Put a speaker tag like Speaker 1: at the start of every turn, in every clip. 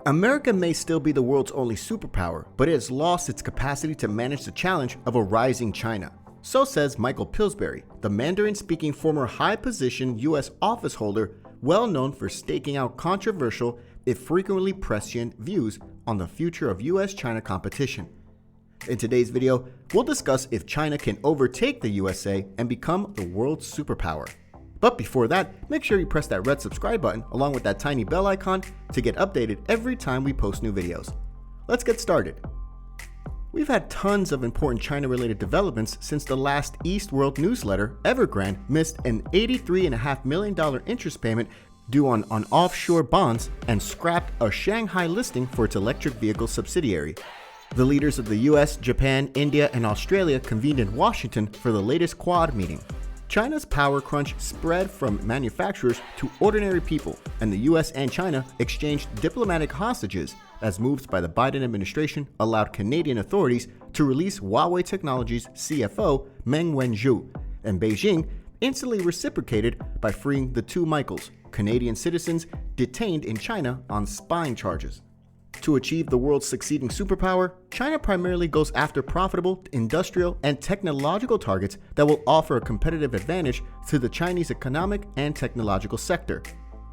Speaker 1: America may still be the world's only superpower, but it has lost its capacity to manage the challenge of a rising China. So says Michael Pillsbury, the Mandarin-speaking former high-position U.S. office holder, well known for staking out controversial, if frequently prescient, views on the future of U.S. China competition. In today's video, we'll discuss if China can overtake the USA and become the world's superpower. But before that, make sure you press that red subscribe button along with that tiny bell icon to get updated every time we post new videos. Let's get started. We've had tons of important China-related developments since the last East World newsletter, Evergrande, missed an $83.5 million interest payment due on offshore bonds and scrapped a Shanghai listing for its electric vehicle subsidiary. The leaders of the US, Japan, India, and Australia convened in Washington for the latest Quad meeting. China's power crunch spread from manufacturers to ordinary people, and the US and China exchanged diplomatic hostages as moves by the Biden administration allowed Canadian authorities to release Huawei Technologies' CFO Meng Wanzhou, and Beijing instantly reciprocated by freeing the two Michaels, Canadian citizens detained in China on spying charges. To achieve the world's succeeding superpower, China primarily goes after profitable, industrial, and technological targets that will offer a competitive advantage to the Chinese economic and technological sector.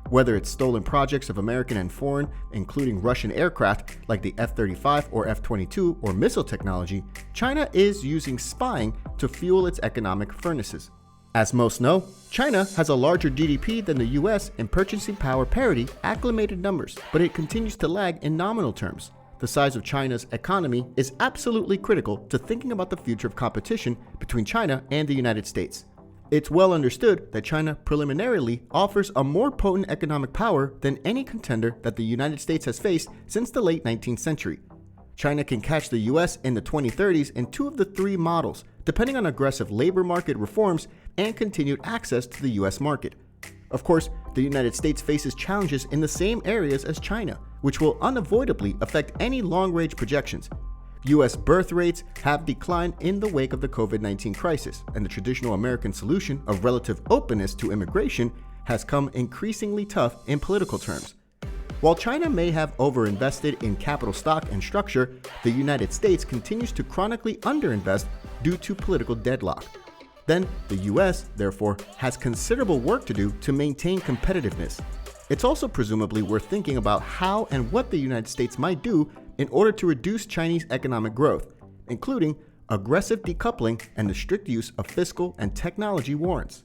Speaker 1: Whether it's stolen projects of American and foreign, including Russian aircraft like the F-35 or F-22 or missile technology, China is using spying to fuel its economic furnaces. As most know, China has a larger GDP than the US in purchasing power parity acclimated numbers, but it continues to lag in nominal terms. The size of China's economy is absolutely critical to thinking about the future of competition between China and the United States. It's well understood that China preliminarily offers a more potent economic power than any contender that the United States has faced since the late 19th century. China can catch the US in the 2030s in two of the three models, depending on aggressive labor market reforms and continued access to the US market. Of course, the United States faces challenges in the same areas as China, which will unavoidably affect any long-range projections. US birth rates have declined in the wake of the COVID-19 crisis, and the traditional American solution of relative openness to immigration has come increasingly tough in political terms. While China may have overinvested in capital stock and structure, the United States continues to chronically underinvest due to political deadlock. Then, the US, therefore, has considerable work to do to maintain competitiveness. It's also presumably worth thinking about how and what the United States might do in order to reduce Chinese economic growth, including aggressive decoupling and the strict use of fiscal and technology warrants.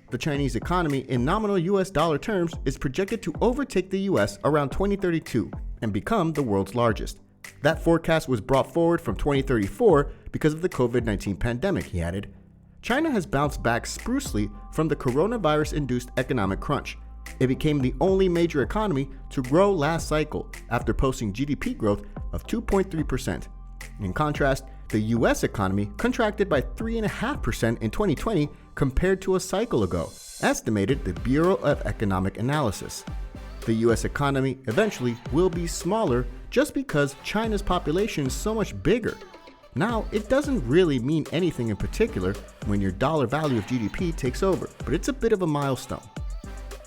Speaker 1: The Chinese economy in nominal US dollar terms is projected to overtake the US around 2032 and become the world's largest. That forecast was brought forward from 2034 because of the COVID-19 pandemic, he added. China has bounced back sprucely from the coronavirus-induced economic crunch. It became the only major economy to grow last cycle after posting GDP growth of 2.3%. In contrast, the US economy contracted by 3.5% in 2020 compared to a cycle ago, estimated the Bureau of Economic Analysis. The US economy eventually will be smaller just because China's population is so much bigger. Now, it doesn't really mean anything in particular when your dollar value of GDP takes over, but it's a bit of a milestone.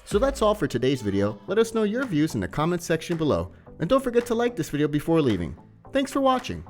Speaker 1: So that's all for today's video. Let us know your views in the comments section below, and don't forget to like this video before leaving. Thanks for watching.